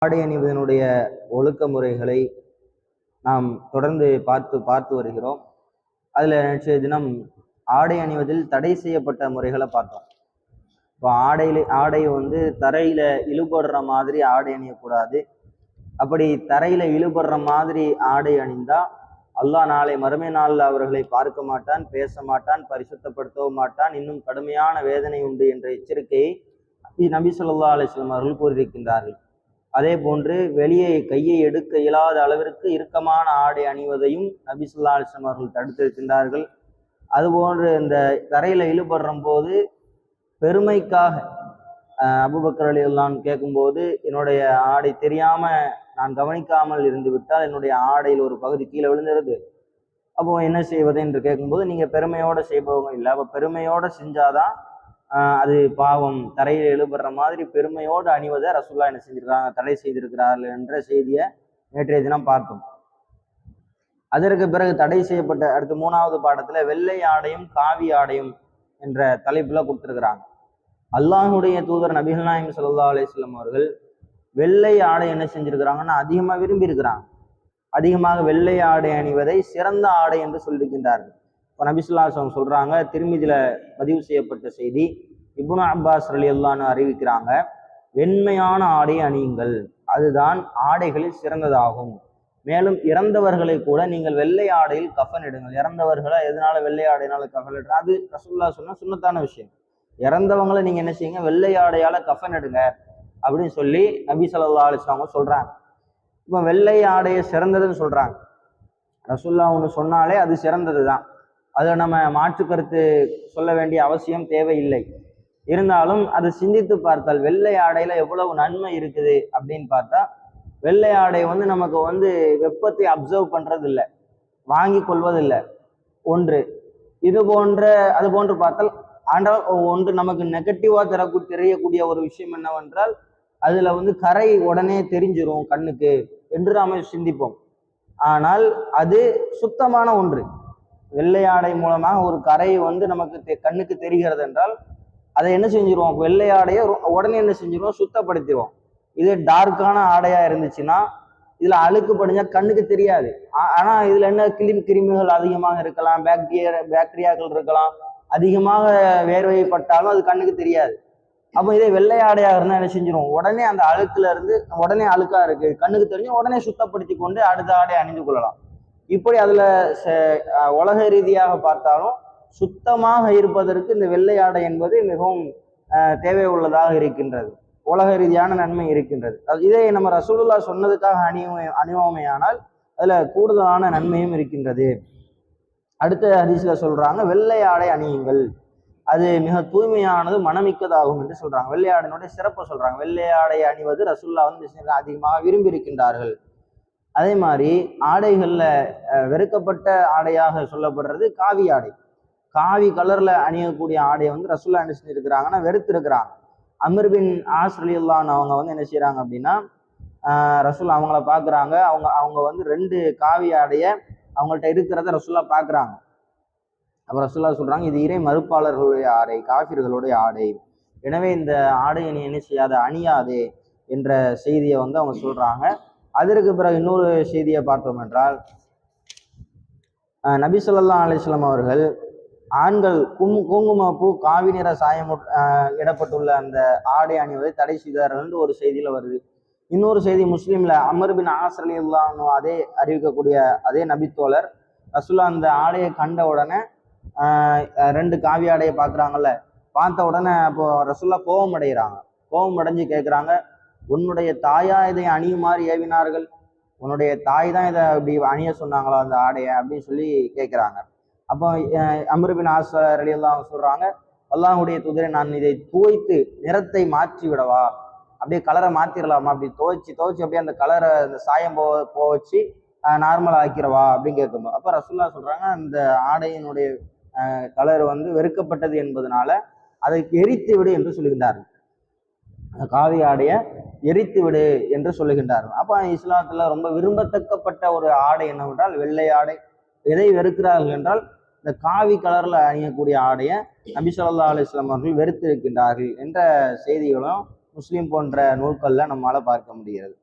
ஆடை அணிவதனுடைய ஒழுக்க முறைகளை நாம் தொடர்ந்து பார்த்து வருகிறோம். அதில் நேற்றைய தினம் ஆடை அணிவதில் தடை செய்யப்பட்ட முறைகளை பார்த்தோம். இப்போ ஆடை தரையில இழுபடுற மாதிரி ஆடை அணியக்கூடாது. அப்படி தரையில இழுபடுற மாதிரி ஆடை அணிந்தா அல்லாஹ் நாளை மறுமை நாளில் அவர்களை பார்க்க மாட்டான், பேச மாட்டான், பரிசுத்தப்படுத்தவும் மாட்டான், இன்னும் கடுமையான வேதனை உண்டு என்ற எச்சரிக்கையை நபி ஸல்லல்லாஹு அலைஹி வஸல்லம் அவர்கள் கூறியிருக்கின்றார்கள். அதே போன்று வெளியே கையை எடுக்க இயலாத அளவிற்கு இறுக்கமான ஆடை அணிவதையும் நபி ஸல்லல்லாஹு அலைஹி வஸல்லம் அவர்கள் தடுத்திருக்கின்றார்கள். அதுபோன்று இந்த தரையில இழுபடுற போது பெருமைக்காக அபூபக்கர் ரலியல்லாஹு அன்ஹு கேட்கும்போது, என்னுடைய ஆடை தெரியாம நான் கவனிக்காமல் இருந்து விட்டால் என்னுடைய ஆடையில் ஒரு பகுதி கீழே விழுந்துருது, அப்போ என்ன செய்வது என்று கேட்கும்போது, நீங்க பெருமையோட செய்பவங்க இல்லை, அப்போ பெருமையோட செஞ்சாதான் அது பாவம். தரையில் எழுபடுற மாதிரி பெருமையோடு அணிவதை ரசூலுல்லாஹ் என்ன செஞ்சிருக்காங்க, தடை செய்திருக்கிறார்கள் என்ற செய்தியை நேற்றைய தினம் பார்த்தோம். அதற்கு பிறகு தடை செய்யப்பட்ட அடுத்த 3வது பாடத்துல வெள்ளை ஆடையும் காவி ஆடையும் என்ற தலைப்புல கொடுத்திருக்கிறாங்க. அல்லாஹுடைய தூதர் நபிகள் நாயகம் ஸல்லல்லாஹு அலைஹி வஸல்லம் அவர்கள் வெள்ளை ஆடை என்ன செஞ்சிருக்கிறாங்கன்னா அதிகமா விரும்பி இருக்கிறாங்க. அதிகமாக வெள்ளை ஆடை அணிவதை சிறந்த ஆடை என்று சொல்லியிருக்கின்றார்கள். இப்போ நபி ஸல்லல்லாஹு அலைஹி வஸல்லம் சொல்றாங்க, திருமிதியில பதிவு செய்யப்பட்ட செய்தி, இப்னு அப்பாஸ் ரலியல்லாஹு அன்ஹு அறிவிக்கிறாங்க, வெண்மையான ஆடை அணியுங்கள், அதுதான் ஆடைகளில் சிறந்ததாகும். மேலும் இறந்தவர்களை கூட நீங்கள் வெள்ளை ஆடையில் கஃன் இடுங்கள். இறந்தவர்களை எதனால வெள்ளை ஆடையினால கஃன் இடுங்க, அது ரசூலுல்லாஹ் சொன்ன சுன்னத்தான விஷயம். இறந்தவங்களை நீங்க என்ன செய்யுங்க, வெள்ளை ஆடையால கஃன் இடுங்க அப்படின்னு சொல்லி நபி ஸல்லல்லாஹு அலைஹி வஸல்லம் சொல்றாங்க. இப்போ வெள்ளை ஆடையை சிறந்ததுன்னு சொல்றாங்க. ரசூலுல்லாஹ் ஒன்று சொன்னாலே அது சிறந்தது தான், அதை நம்ம மாற்று கருத்து சொல்ல வேண்டிய அவசியம் தேவையில்லை. இருந்தாலும் அதை சிந்தித்து பார்த்தால் வெள்ளை ஆடையில எவ்வளவு நன்மை இருக்குது அப்படின்னு பார்த்தா, வெள்ளை ஆடை நமக்கு வெப்பத்தை அப்சர்வ் பண்றது இல்லை, வாங்கி கொள்வதில்லை ஒன்று. அது போன்று பார்த்தால் ஆனால் ஒன்று நமக்கு நெகட்டிவா தெரியக்கூடிய ஒரு விஷயம் என்னவென்றால், அதுல கரை உடனே தெரிஞ்சிரும் கண்ணுக்கு என்று நாம சிந்திப்போம். ஆனால் அது சுத்தமான ஒன்று. வெள்ளை ஆடை மூலமாக ஒரு கரை நமக்கு கண்ணுக்கு தெரிகிறது என்றால் அதை என்ன செஞ்சிருவோம், வெள்ளை ஆடையை உடனே என்ன செஞ்சிருவோம், சுத்தப்படுத்திடுவோம். இதே டார்க்கான ஆடையா இருந்துச்சுன்னா இதுல அழுக்கு படிஞ்சா கண்ணுக்கு தெரியாது. ஆனா இதுல என்ன கிருமிகள் அதிகமாக இருக்கலாம், பாக்டீரியாக்கள் இருக்கலாம், அதிகமாக வேர்வைப்பட்டாலும் அது கண்ணுக்கு தெரியாது. அப்போ இதே வெள்ளை ஆடையாக இருந்தா என்ன செஞ்சிடும், உடனே அந்த அழுக்குல இருந்து உடனே அழுக்கா இருக்கு கண்ணுக்கு தெரிஞ்சு உடனே சுத்தப்படுத்தி கொண்டு அடுத்த ஆடை அணிந்து கொள்ளலாம். இப்படி அதுல உலக ரீதியாக பார்த்தாலும் சுத்தமாக இருப்பதற்கு இந்த வெள்ளை ஆடை என்பது மிகவும் தேவை உள்ளதாக இருக்கின்றது, உலக ரீதியான நன்மை இருக்கின்றது. இதை நம்ம ரசூலுல்லாஹ் சொன்னதுக்காக அணிவோமையானால் அதுல கூடுதலான நன்மையும் இருக்கின்றது. அடுத்த ஹதீஸ்ல சொல்றாங்க, வெள்ளை ஆடை அணியுங்கள், அது மிக தூய்மையானது, மனமிக்கதாகும் என்று சொல்றாங்க. வெள்ளை ஆடையினுடைய சிறப்பை சொல்றாங்க. வெள்ளை ஆடை அணிவது ரசூலுல்லாஹ் அதிகமாக விரும்பி இருக்கின்றார்கள். அதே மாதிரி ஆடைகள்ல வெறுக்கப்பட்ட ஆடையாக சொல்லப்படுறது காவி ஆடை. காவி கலர்ல அணியக்கூடிய ஆடையை ரசூலுல்லாஹ் என்ன செஞ்சிருக்கிறாங்கன்னா வெறுத்து இருக்கிறாங்க. அம்ர் பின் ஆஸ் ரலியல்லாஹு அன்ஹு அவங்க என்ன செய்யறாங்க அப்படின்னா, ரசூல் அவங்கள பாக்குறாங்க, அவங்க 2 காவி ஆடைய அவங்கள்ட்ட இருக்கிறத ரசூலுல்லாஹ் பாக்குறாங்க. அப்ப ரசூலுல்லாஹ் சொல்றாங்க, இது இறை மறுப்பாளர்களுடைய ஆடை, காஃபிர்களுடைய ஆடை, எனவே இந்த ஆடையை நீ என்ன செய்யாத, அணியாதே என்ற செய்தியை அவங்க சொல்றாங்க. அதற்கு பிறகு இன்னொரு செய்தியை பார்த்தோம் என்றால், நபி ஸல்லல்லாஹு அலைஹி வஸல்லம் அவர்கள் ஆண்கள் குங்குமப்பூ காவி நிற சாயம் இடப்பட்டுள்ள அந்த ஆடை அணிவதை தடை செய்தார்கள் என்று ஒரு செய்தியில வருது. இன்னொரு செய்தி முஸ்லீம்ல அம்ர் பின் ஆஸ் ரலியல்லாஹு அன்ஹு அதே அறிவிக்கக்கூடிய அதே நபித்தோழர் ரசூலுல்லாஹ் அந்த ஆடையை கண்ட உடனே 2 காவி ஆடையை பார்க்குறாங்கல்ல, பார்த்த உடனே அப்போ ரசூலுல்லாஹ் கோபம் அடைகிறாங்க. கோபம் அடைஞ்சு கேட்குறாங்க, உன்னுடைய தாயா இதை அணியுமாறு ஏவினார்கள், உன்னுடைய தாய் தான் இதை அப்படி அணிய சொன்னாங்களா அந்த ஆடையை அப்படின்னு சொல்லி கேட்குறாங்க. அப்போ அம்ர் பின் ஆஸ் ரலியல்லாஹு அன்ஹு சொல்றாங்க, அல்லாஹ்வுடைய தூதரை, நான் இதை துவைத்து நிறத்தை மாற்றி விடவா, அப்படியே கலரை மாத்திரலாமா, அப்படி துவைச்சு அப்படியே அந்த கலரை அந்த சாயம் வச்சு நார்மலா ஆக்கிறவா அப்படின்னு கேட்கும்போது, அப்ப ரசூலுல்லாஹ் சொல்றாங்க, அந்த ஆடையினுடைய கலர் வெறுக்கப்பட்டது என்பதனால அதை எரித்து விடு என்று சொல்லுகின்றார்கள். காவி ஆடைய எரித்து விடு என்று சொல்லுகின்றார்கள். அப்ப இஸ்லாத்துல ரொம்ப விரும்பத்தக்கப்பட்ட ஒரு ஆடை என்னவென்றால் வெள்ளை ஆடை. எதை வெறுக்கிறார்கள் என்றால் இந்த காவி கலர்ல அணியக்கூடிய ஆடையை நபி ஸல்லல்லாஹு அலைஹி வஸல்லம் அவர்கள் வெறுத்து இருக்கின்றார்கள் என்ற செய்திகளும் முஸ்லிம் போன்ற நூல்கள்ல நம்மளால பார்க்க முடிகிறது.